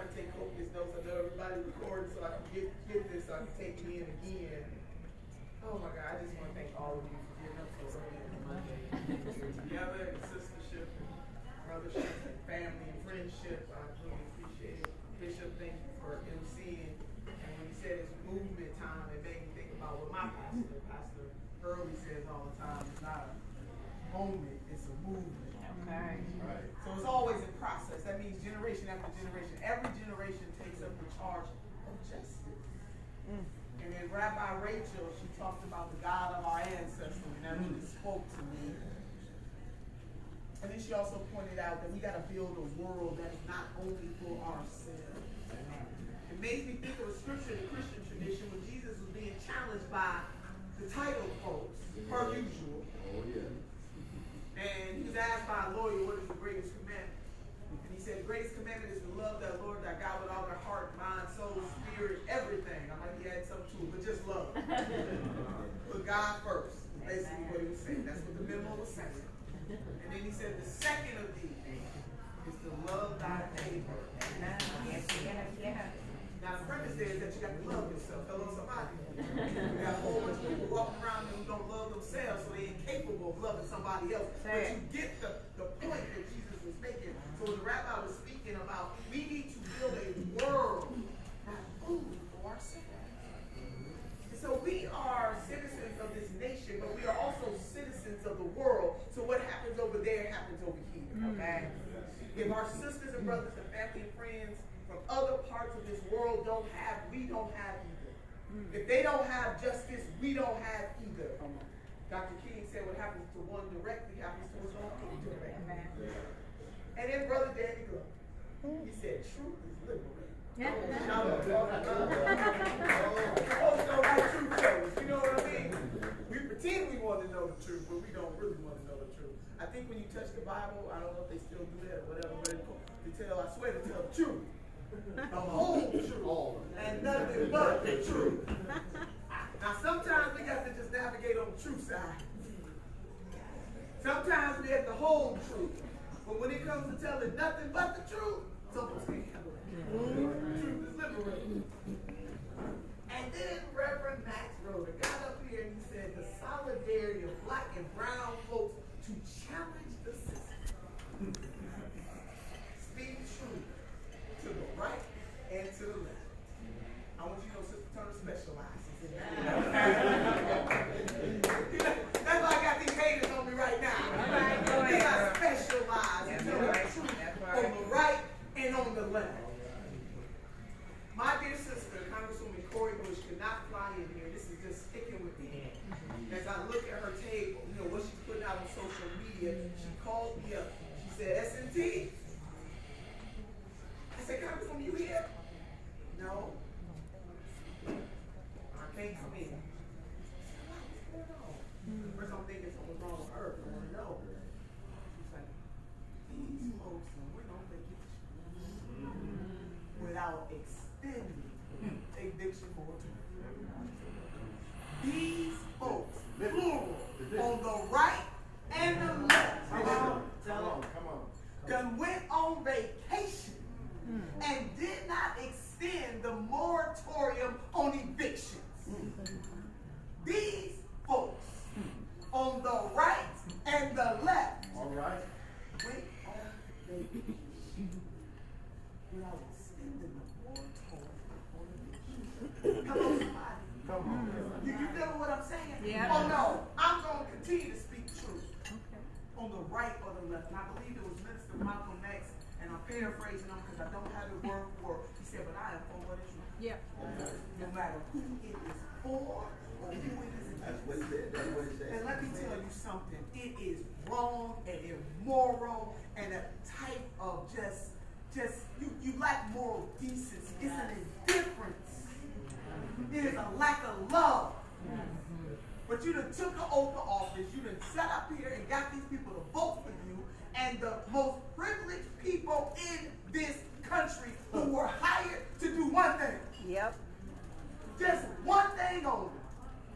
trying to take copious notes. I know everybody recording so I can get this, so I can take it in again. Oh my God, I just want to thank all of you for getting up so early on Monday. We're together in sistership and brothership and family and friendship. I really appreciate it. Bishop, thank you for emceeing. And when he said it's movement time, it made me think about what my Pastor Early says all the time. It's not a moment, it's a movement. Okay. Right. So it's always in process. That means generation after generation. Every generation takes up the charge of justice. And then Rabbi Rachel, she talked about the God of our ancestors, and that really spoke to me. And then she also pointed out that we got to build a world that is not only for ourselves. It makes me think of a scripture in the Christian tradition when Jesus was being challenged by the title folks, per usual. Oh, yeah. And he was asked by a lawyer, what is the greatest commandment? And he said, the greatest commandment is to love thy Lord thy God with all their heart, mind, soul, spirit, everything. I might be adding something to it, but just love. Put God first. Basically what he was saying. That's what the memo was saying. And then he said, the second of these is to love thy neighbor. Now the premise there is that you got to love yourself. Hello, somebody. You got a whole bunch of people walking around who don't love themselves, so they're incapable of loving somebody else. But you get the point that Jesus was making. So the rabbi was speaking about we need to build a world not only for ourselves. And so we are citizens of this nation, but we are also citizens of the world. So what happens over there happens over here. Okay? If our sisters and brothers and family and friends from other parts of this world don't have, we don't have either. If they don't have justice, we don't have either. Dr. King said what happens to one directly happens to us all indirectly. And then Brother Danny Glover, he said, truth is liberating. Shout out. Folks don't like truth tellers, you know what I mean? We pretend we want to know the truth, but we don't really want to know the truth. I think when you touch the Bible, I don't know if they still do that or whatever, but I swear to tell the truth. The whole truth and nothing but the truth. Now sometimes we got to just navigate on the truth side. Sometimes we have the whole truth. But when it comes to telling nothing but the truth, some of us can't handle it. The truth is liberating. And then Reverend Max Roder got up here and he said the solidarity of black and brown folks to challenge the system. Speak truth to the right and to the left. I want you to know Sister Turner specializes in that. That's why I got these haters on me right now. Because I specialize in telling the truth on the right and on the left. My dear sister, Congresswoman Cori Bush, could not fly in here. This is just sticking with me. As I look at her table, you know, what she's putting out on social media, she called me up. She said, S&T. I said, Congresswoman, you here? No. I can't come in. What's going on? First I'm thinking something's wrong with her. I want to know. She's like, these folks went on vacation without extending eviction moratorium. These folks, plural, on the right and the left, Come on. done went on vacation and did not extend the moratorium on evictions. These folks on the right and the left All right. went on vacation without extending the moratorium on evictions. Come on, somebody. Come on. You feel what I'm saying? Yeah. Oh no, I'm going to continue to speak truth. On the right or the left. And I believe it was Minister Malcolm X, and I'm paraphrasing him because I don't have it word for word. He said, but I am for what is right. Yep. No matter who it is for or who it is against. That's what he said. That's what he said. And let me tell you something. It is wrong and immoral and a type of just you lack moral decency. It's an indifference. It is a lack of love. But you done took an oath of office, you done sat up here and got these people to vote for you, and the most privileged people in this country who were hired to do one thing. Yep. Just one thing only.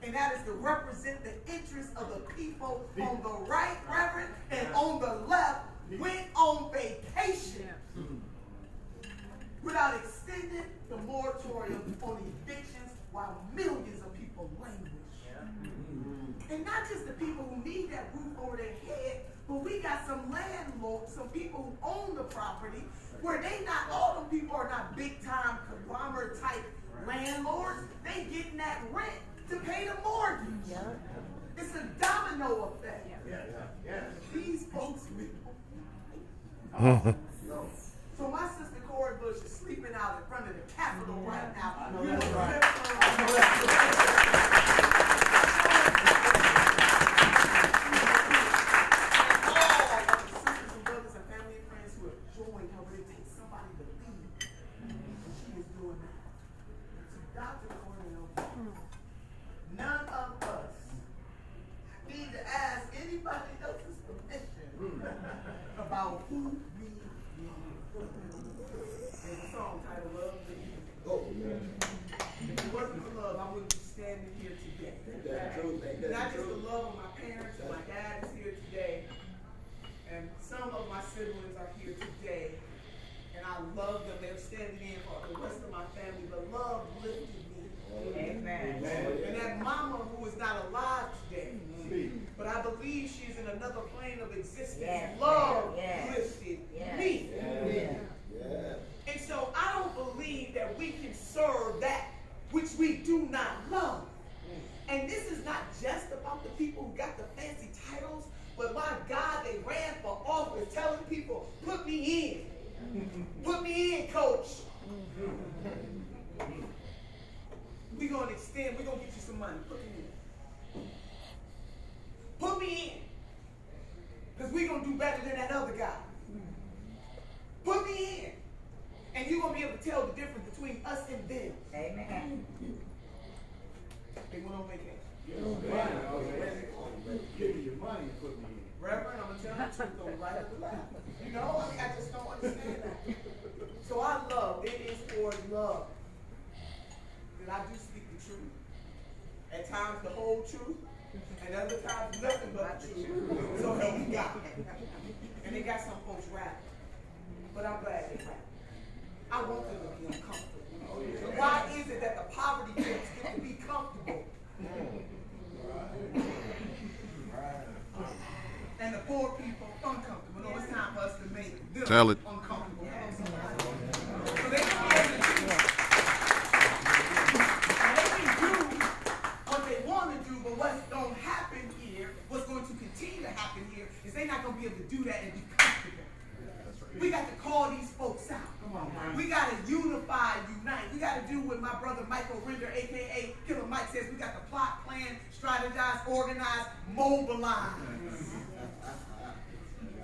And that is to represent the interests of the people on the right, Reverend, and on the left went on vacation. without extending the moratorium on evictions while millions of people languish. And not just the people who need that roof over their head, but we got some landlords, some people who own the property, where they not, all them people are not big time conglomerate type landlords. They getting that rent to pay the mortgage. It's a domino effect. These folks so my sister Corey Bush is sleeping out in front of the Capitol right now. All of the sisters and brothers and family and friends who have joined her, but it takes somebody to lead. And she is doing that. So Dr. Cornel, none of us need to ask anybody else's permission about who we need. There's a song titled Love for You. If it wasn't for love, I wouldn't be standing here today. Not just the love of my parents and my dad is here today, and some of my siblings are here today, and I love them. They're standing in for the rest of my family, but love lifted me. Amen. And that mama who is not alive today, but I believe she's in another plane of existence. Love lifted me. And so I don't believe that we can serve that which we do not love. And this is not just about the people who got the fancy titles, but my God, they ran for office telling people, put me in. Put me in, coach. We're going to extend, we're going to get you some money. Put me in. Put me in. Because we're going to do better than that other guy. Put me in. And you're going to be able to tell the difference between us and them. Amen. They went on vacation. Give me your money and put me in. Reverend, I'm going to tell the truth on the right of the left. You know, I just don't understand that. So I love, it is for love that I do speak the truth. At times the whole truth, and other times nothing but the truth. So help me God. And they got some folks rapping. But I'm glad they rap. I want them to be uncomfortable. Why is it that the poverty kids get to be comfortable? And the poor people uncomfortable. No, it's time for us to make them uncomfortable. So they can do what they want to do, but what's going to happen here, what's going to continue to happen here, is they're not going to be able to do that and be comfortable. We got to call these folks out. We got to unify, unite. We got to do what my brother Michael Render, a.k.a. Killer Mike, says. We got to plot, plan, strategize, organize, mobilize.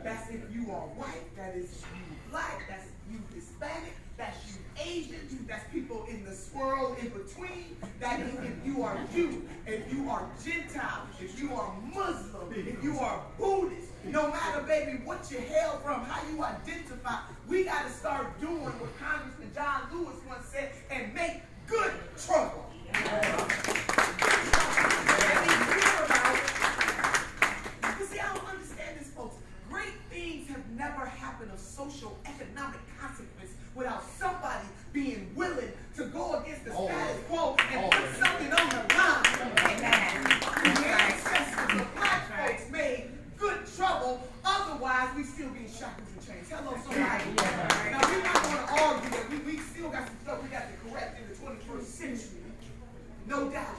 That's if you are white. That is you black. That's you Hispanic. That's you Asian. That's people in the swirl in between. That is if you are Jew, if you are Gentile, if you are Muslim, if you are Buddhist. No matter, baby, what you hail from, how you identify, we got to start doing what Congressman John Lewis once said and make good trouble. You see, I don't understand this, folks. Great things have never happened of social economic consequence without somebody being willing to go against the status quo and put something on the line. The ancestors of black folks made good trouble, otherwise we still be in shackles and chains. Hello, somebody. Now we're not going to argue that we still got some stuff we got to correct in the 21st century. No doubt.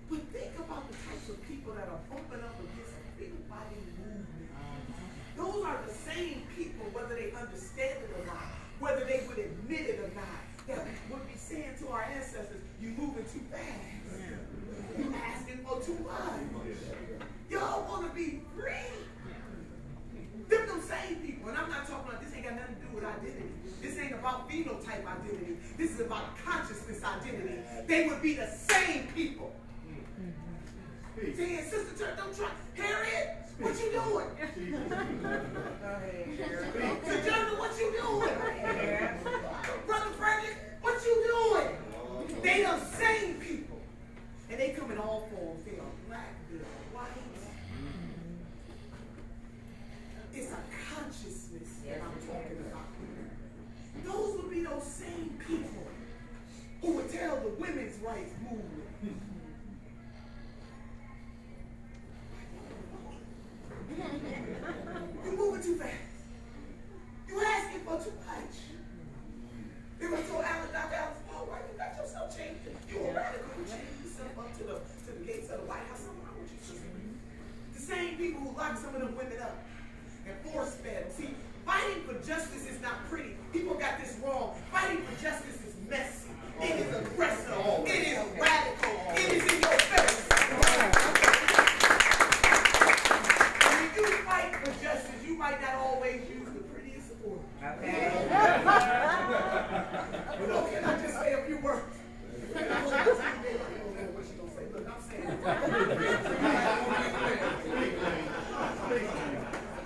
But think about the types of people that are bumping up against a big body movement. Those are the same people, whether they understand it or not, whether they would admit it or not, that would be saying to our ancestors, you moving too fast. You asking for too much. Y'all want to be free. Them same people, and I'm not talking about, this ain't got nothing to do with identity. This ain't about phenotype identity. This is about consciousness identity. They would be the same people. Saying, Sister Church, don't try. Harriet, what you doing? Sojourner, what you doing? Brother Frederick, what you doing? They the same people. And they come in all forms. They are black, they are white. It's a consciousness that I'm talking about. Those would be those movement. You're moving too fast. You're asking for too much. They were told Dr. Alice, oh, why you got yourself changed? You're a radical. You changed yourself up to the gates of the White House. Something wrong with you, sister. The same people who lock some of them women up and force fed them. See, fighting for justice is not pretty. People got this wrong. Fighting for justice is messy. It is aggressive. It is radical. It is in your face. When you fight for justice, you might not always use the prettiest support. Okay. But no, can I just say a few words? I don't know what she's going to say. Look, I'm saying.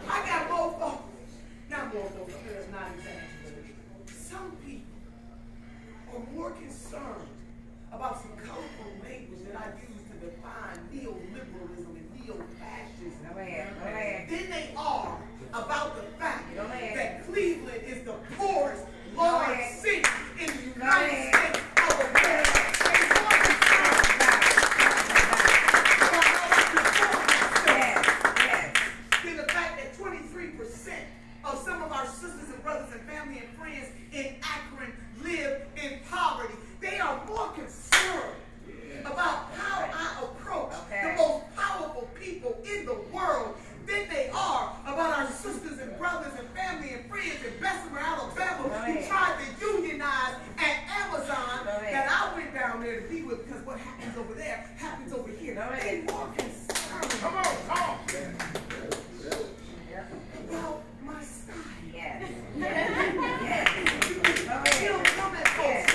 I got more folks. Not more folks. There's not exaggerated. Some people are more concerned about some colorful language that I use to define neoliberalism and neo-fascism than they are about the fact that Cleveland is the poorest large city in the United States of America. Than the fact that 23% of some of our sisters and brothers and family and friends in Akron live in poverty. They are more concerned about how I approach the most powerful people in the world than they are about our sisters and brothers and family and friends in Bessemer, Alabama, who tried to unionize at Amazon that I went down there to be with, because what happens over there happens over here. They're more concerned. Come on. About my style. Yes. You don't come at folks.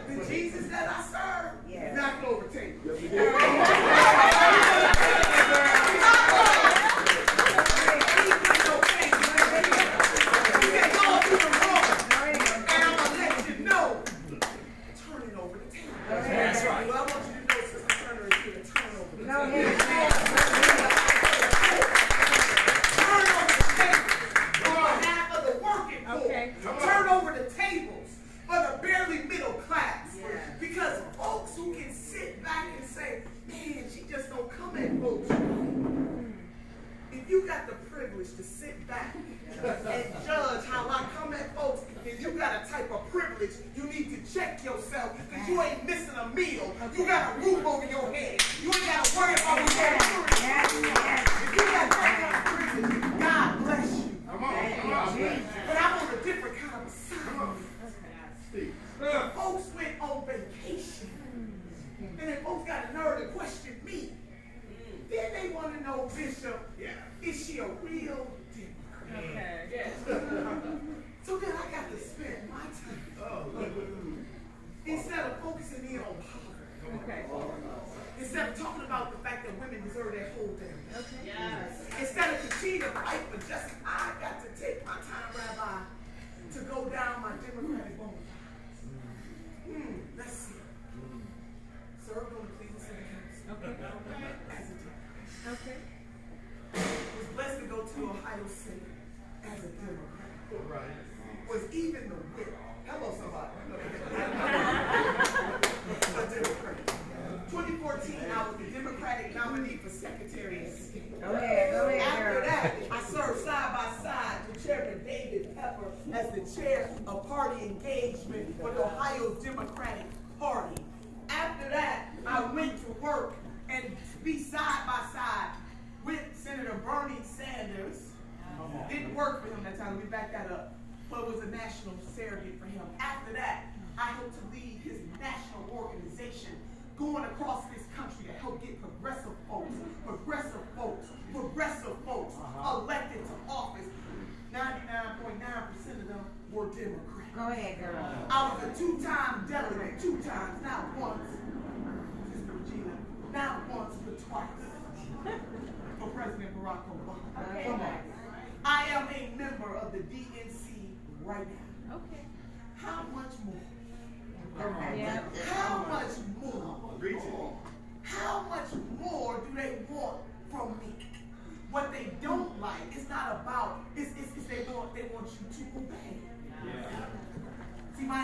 The Jesus that I serve is not going to overtake you. To sit back and judge how I come at folks, if you got a type of privilege, you need to check yourself, because you ain't missing a meal. You got a roof over your head. You ain't got to worry about your insurance. If you got that kind of privilege, God bless you. But I'm on a different kind of assignment. Folks went on vacation, and then folks got a nerve to question me. Then they want to know, Bishop, is she a real Democrat? Okay. Yes. So then I got to spend my time instead of focusing in on poverty. Okay. Instead of talking about the fact that women deserve their whole damn. Okay. Yes. Instead of continuing to fight for justice, I got to take my time, Rabbi, to go down my Democratic bona fides. Let's see. Served on the Cleveland City Council. Okay. As a Democrat. Okay. Was blessed to go to Ohio State as a Democrat. Right. Was even the whip. Hello, somebody. A Democrat. 2014, I was the Democratic nominee for Secretary of State. Go ahead. After that, I served side by side with Chairman David Pepper as the chair of party engagement for the Ohio Democratic Party. After that, I went to work and be side by side with Senator Bernie Sanders. Didn't work for him that time. Let me back that up. But was a national surrogate for him. After that, I helped to lead his national organization going across this country to help get progressive folks elected to office. 99.9% of them were Democrats. Go ahead, girl. I was a two-time delegate, not once, Sister Regina, not once, but twice, for President Barack Obama. Okay. Come on. I am a member of the DNC right now. Okay. How much more? Yeah. How much more? How much more do they want from me? What they don't like is not about, they want you to obey. Yeah. See, my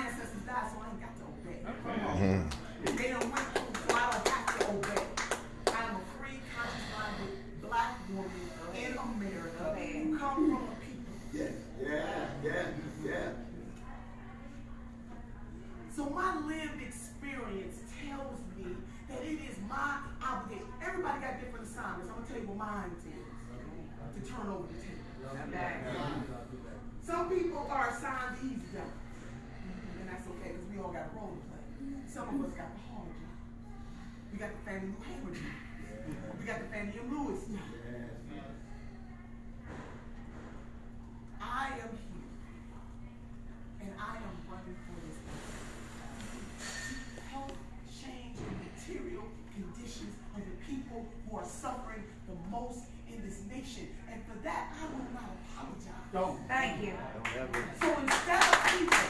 Some people are assigned these jobs, and that's okay because we all got a role to play. Some of us got the hard job. We got the family New Hamer job. We got the family of Lewis job. I am here, and I am running for this to help change the material conditions of the people who are suffering the most in this nation. And for that, I will not apologize. Don't. Thank you. So instead of people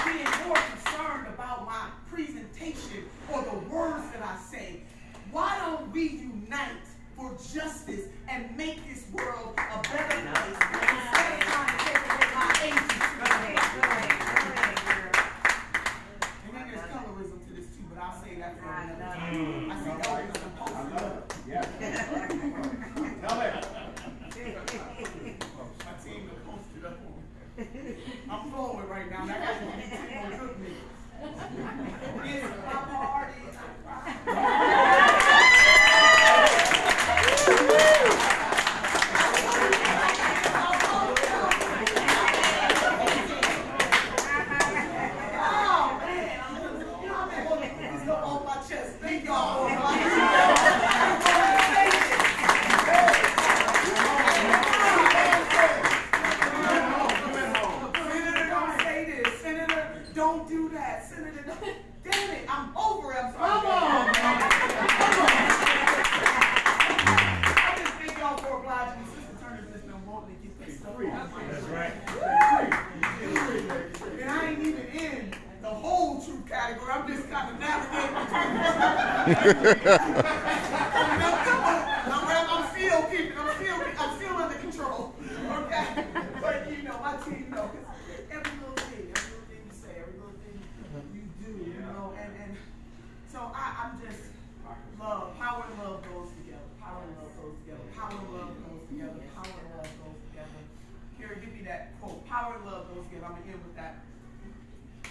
being more concerned about my presentation or the words that I say, why don't we unite for justice and make this world a better place instead of trying to take away my agency? And then there's colorism to this too, but I'll say that for another time. I see elders and posters. Yeah. Tell it. My team done posted up on me. I'm flowing right now. That guy's gonna be 10 more good niggas. It's my party. I'm still under control. Okay? But you know, my team knows. Every little thing you say, every little thing you do, you know, and so I'm just love, power and love goes together. Power and love goes together. Power and love goes together. Power and love goes together. Here, give me that quote. Power and love goes together. I'm gonna end with that.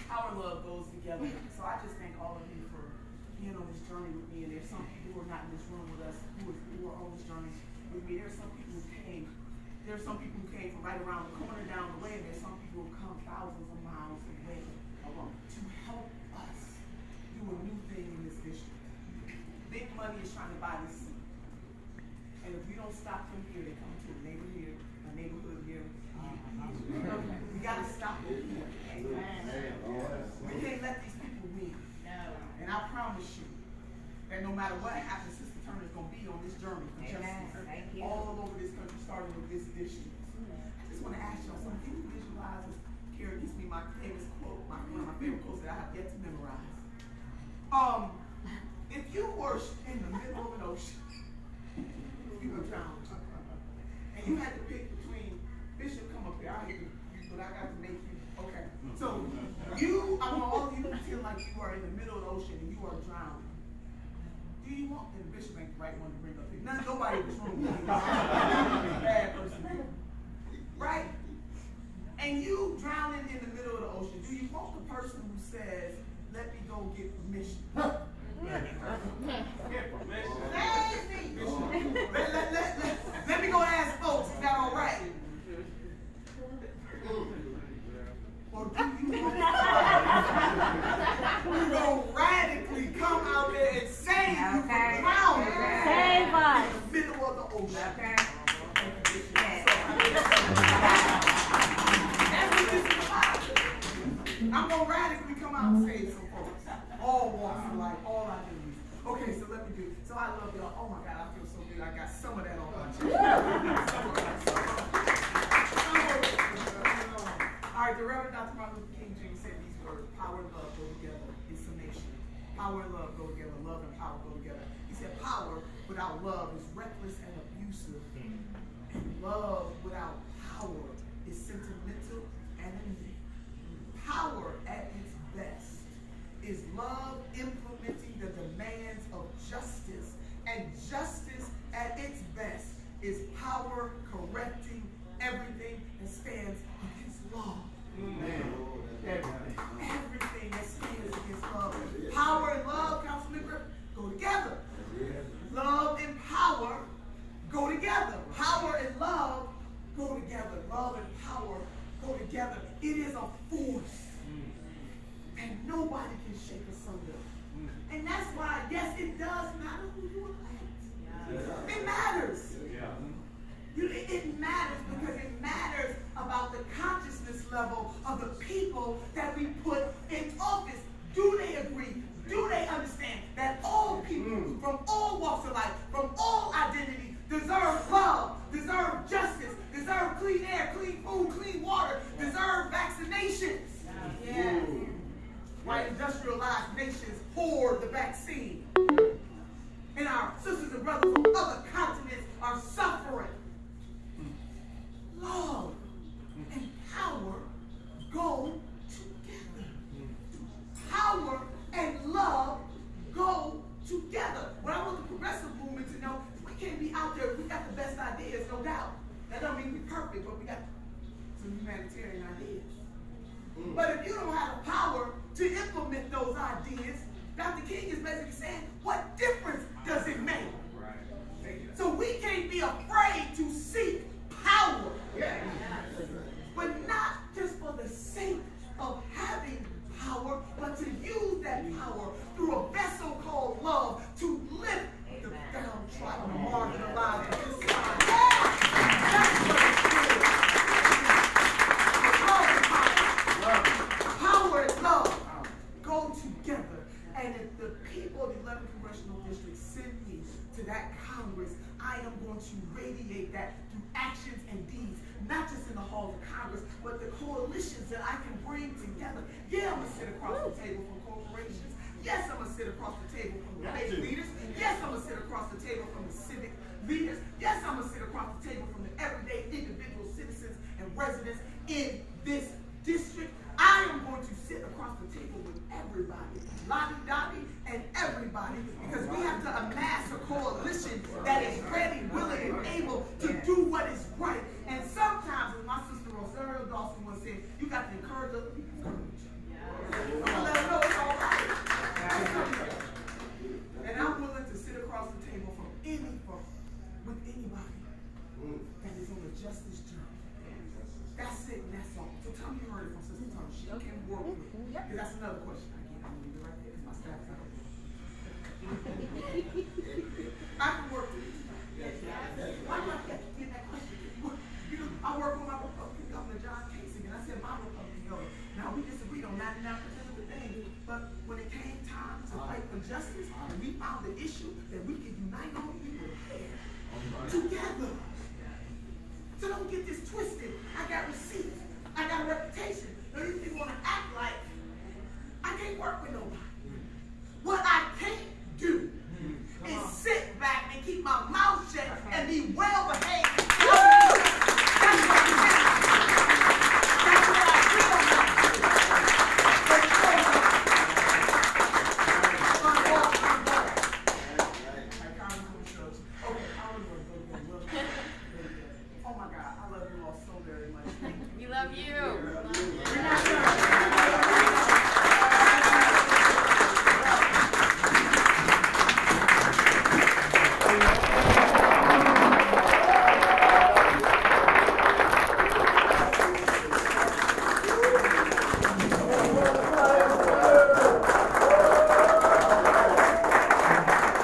Power and love goes together. So I just thank all of you for being on this journey with me. And there's some people who are not in this room with us who are on this journey with me. There's some people who came. There's some people who came from right around the corner down the way, and there's some people who come thousands of miles away to help us do a new thing in this district. Big money is trying to buy this seat. And if we don't stop them here, they come to a neighborhood here. We got to stop them here. We can't let these people win. And I promise you that no matter what happens, Sister Turner's going to be on this journey for justice all over this country, starting with this district. I just want to ask y'all something. Can you visualize this? Karen gives me my famous quote, one of my favorite quotes that I have yet to memorize. If you were in the middle of an ocean, you were drowned, and you had to pick between, Bishop, come up here, I hate you, but I got to make you, okay. So, I want all of you to feel like you are in the middle of the ocean and you are drowning. Do you want, and Bishop ain't the right one to bring up here. Nobody in this room is a bad person. Right? And you drowning in the middle of the ocean, do you want the person who says, let me go get permission? Get permission. Let me go ask folks, is that all right? Or do you want to go radically come out there and save you from drowning Save us. in the middle of the ocean? Okay. I'm going to radically come out and save some folks. All walks of life, all identities. Okay, so let me do it. So I love y'all. Oh my God, I feel so good. I got some of that on my chest. All right, the Reverend Dr. Martin Luther King Jr. said these words: power and love go together in summation. Power and love go together. Love and power go together. He said power without love is reckless and abusive. And love without power is sentimental and empty. Power at its best is love implementing the demands of justice, and justice at its best is power correcting everything that stands against love. Everything that stands against love. Power and love, Councilman Griffin, go together. Love and power go together. Power and love go together. love and power go together, it is a force. And nobody can shake asunder. And that's why, yes, it does matter who you elect. It matters. It matters because it matters about the consciousness level of the people that we put in office. Do they agree? Do they understand that all people from all walks of life, from all identity, deserve love, deserve justice, deserve clean air, clean food, clean water, deserve vaccinations? Yeah. While industrialized nations hoard the vaccine, and our sisters and brothers on other continents are suffering. Love and power go together. Power and love go together. What I want the progressive movement to know is we can't be out there, we got the best ideas, no doubt. That don't mean we're perfect, but we got some humanitarian ideas. But if you don't have the power to implement those ideas, Dr. King is basically saying, what difference does it make? So we can't be afraid to seek power. But not just for the sake of having power, but to use that power through a vessel called love to lift the downtrodden, the marginalized, the society. That's what it is. Power and love go together. And if the people of the 11th Congressional District send me to that Congress, I am going to radiate that through actions and deeds, not just in the halls of Congress, but the coalitions that I can bring together. Yeah, I'm going to sit across the table from corporations. Yes, I'm going to sit across the table from the faith leaders. Yes, I'm going to sit across the table from the civic leaders. Yes, I'm going to sit across the table from the everyday individual citizens and residents in this district. I am going to sit across the table with everybody, Lottie Dottie and everybody, because we have to amass a coalition that is ready, willing, and able to do what is right. And sometimes, as my sister Rosario Dawson once said, you got to encourage other people's courage. I'm going to let them know it's all right. And I'm willing to sit across the table with anybody that is on a justice journey. That's it, and that's all. So tell me you heard it from Sister Tom. She can work with it. Because that's another question. I'm going to leave it right there because my staff's out. I can work with it. Why do I have to get that question? You know, I work with my Republican Governor, John Kasich, and I said my Republican Governor. Now, we disagreed on 99% of the things, but when it came time to fight for justice, and we found the issue that we could unite on, we were there together.